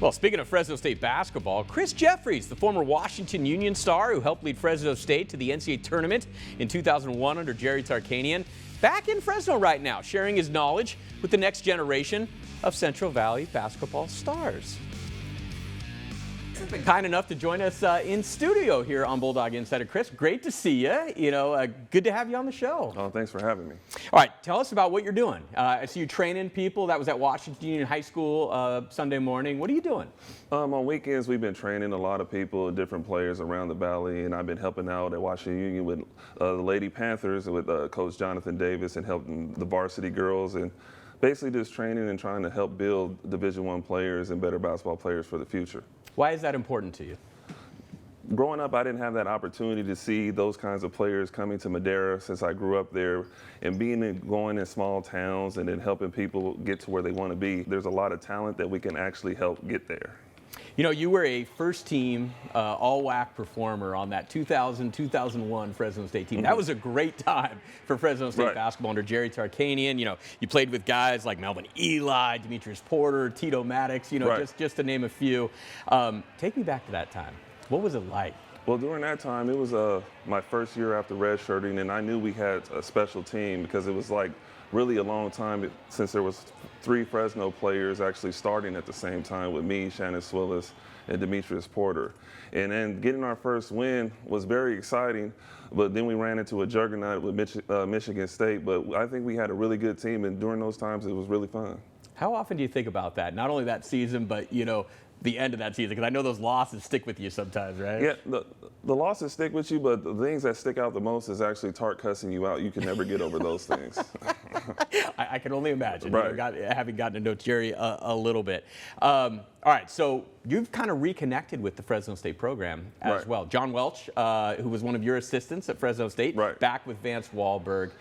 Well, speaking of Fresno State basketball, Chris Jefferies, the former Washington Union star who helped lead Fresno State to the NCAA tournament in 2001 under Jerry Tarkanian, back in Fresno right now, sharing his knowledge with the next generation of Central Valley basketball stars. He's been kind enough to join us in studio here on Bulldog Insider. Chris, great to see you. Good to have you on the show. Oh, thanks for having me. All right, tell us about what you're doing. I see you training people. That was at Washington Union High School Sunday morning. What are you doing? On weekends, we've been training a lot of people, different players around the valley, and I've been helping out at Washington Union with the Lady Panthers with Coach Jonathan Davis and helping the varsity girls, and basically just training and trying to help build Division I players and better basketball players for the future. Why is that important to you? Growing up, I didn't have that opportunity to see those kinds of players coming to Madera since I grew up there, and going in small towns and then helping people get to where they want to be. There's a lot of talent that we can actually help get there. You know, you were a first-team all-WAC performer on that 2000-2001 Fresno State team. That was a great time for Fresno State basketball under Jerry Tarkanian. You know, you played with guys like Melvin Eli, Demetrius Porter, Tito Maddox, just to name a few. Take me back to that time. What was it like? Well, during that time, it was my first year after redshirting, and I knew we had a special team because it was like really a long time since there was 3 Fresno players actually starting at the same time with me, Shannon Swillis, and Demetrius Porter. And then getting our first win was very exciting, but then we ran into a juggernaut with Michigan State. But I think we had a really good team, and during those times, it was really fun. How often do you think about that? Not only that season, but, the end of that season, because I know those losses stick with you sometimes, right? Yeah, the losses stick with you, but the things that stick out the most is actually Tark cussing you out. You can never get over those things. I can only imagine, right. Having gotten to know Jerry a little bit. All right, so you've kind of reconnected with the Fresno State program as well. John Welch, who was one of your assistants at Fresno State, back with Vance Wahlberg.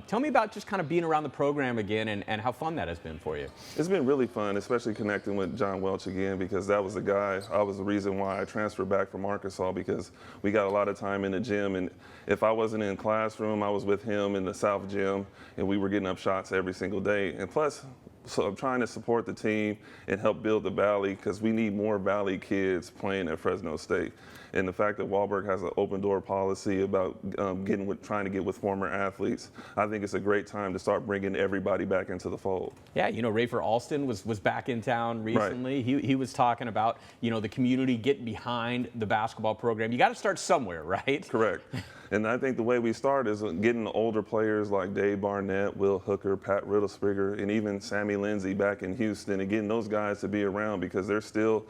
Tell me about just kind of being around the program again and how fun that has been for you. It's been really fun, especially connecting with John Welch again, because that was the guy, I was the reason why I transferred back from Arkansas, because we got a lot of time in the gym, and if I wasn't in classroom, I was with him in the South Gym, and we were getting up shots every single day. And plus, so I'm trying to support the team and help build the Valley, because we need more Valley kids playing at Fresno State. And the fact that Wahlberg has an open door policy about trying to get with former athletes, I think it's a great time to start bringing everybody back into the fold. Yeah, Rafer Alston was back in town recently. He was talking about, the community getting behind the basketball program. You got to start somewhere, right? Correct. And I think the way we start is getting the older players like Dave Barnett, Will Hooker, Pat Riddlespringer, and even Sammy Lindsay back in Houston, and getting those guys to be around because they're still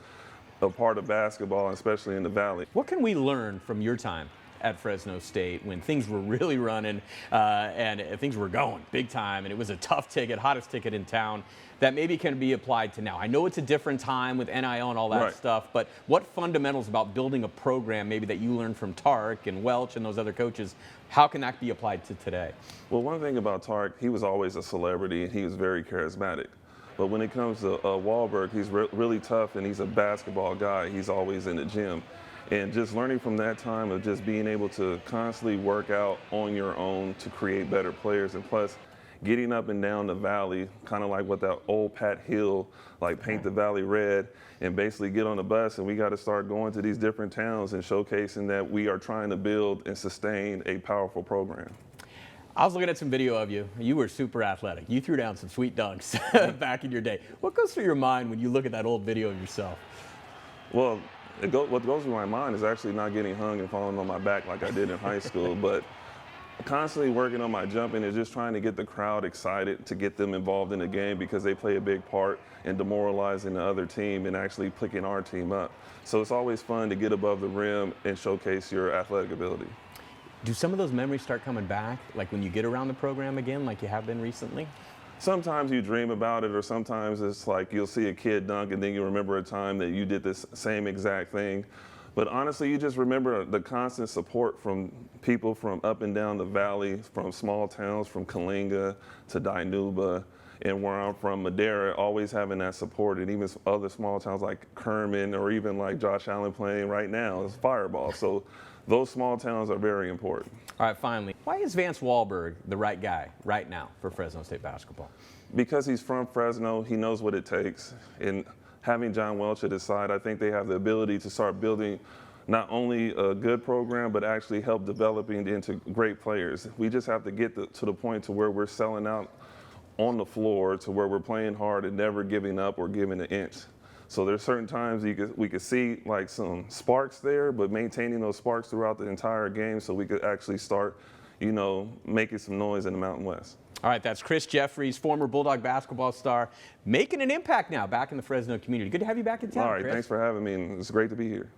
a part of basketball, especially in the Valley. What can we learn from your time at Fresno State when things were really running and things were going big time and it was a tough ticket, hottest ticket in town, that maybe can be applied to now? I know it's a different time with NIL and all that stuff, but what fundamentals about building a program maybe that you learned from Tark and Welch and those other coaches, how can that be applied to today? Well, one thing about Tark, he was always a celebrity and he was very charismatic. But when it comes to Wahlberg, he's really tough and he's a basketball guy. He's always in the gym. And just learning from that time of just being able to constantly work out on your own to create better players, and plus getting up and down the Valley, kind of like what that old Pat Hill, like paint the Valley red and basically get on the bus, and we got to start going to these different towns and showcasing that we are trying to build and sustain a powerful program. I was looking at some video of you. You were super athletic. You threw down some sweet dunks back in your day. What goes through your mind when you look at that old video of yourself? Well, what goes through my mind is actually not getting hung and falling on my back like I did in high school, but constantly working on my jumping and just trying to get the crowd excited to get them involved in the game, because they play a big part in demoralizing the other team and actually picking our team up. So it's always fun to get above the rim and showcase your athletic ability. Do some of those memories start coming back, like when you get around the program again, like you have been recently? Sometimes you dream about it, or sometimes it's like you'll see a kid dunk and then you remember a time that you did this same exact thing. But honestly, you just remember the constant support from people from up and down the Valley, from small towns, from Kalinga to Dinuba, and where I'm from, Madera, always having that support, and even other small towns like Kerman, or even like Josh Allen playing right now is Fireball. So those small towns are very important. All right, finally, why is Vance Wahlberg the right guy right now for Fresno State basketball? Because he's from Fresno, he knows what it takes. And having John Welch at his side, I think they have the ability to start building not only a good program, but actually help developing into great players. We just have to get to the point to where we're selling out on the floor, to where we're playing hard and never giving up or giving an inch. So there's certain times we could see like some sparks there, but maintaining those sparks throughout the entire game so we could actually start, making some noise in the Mountain West. All right, that's Chris Jefferies, former Bulldog basketball star, making an impact now back in the Fresno community. Good to have you back in town, All right, Chris. thanks for having me, and it's great to be here.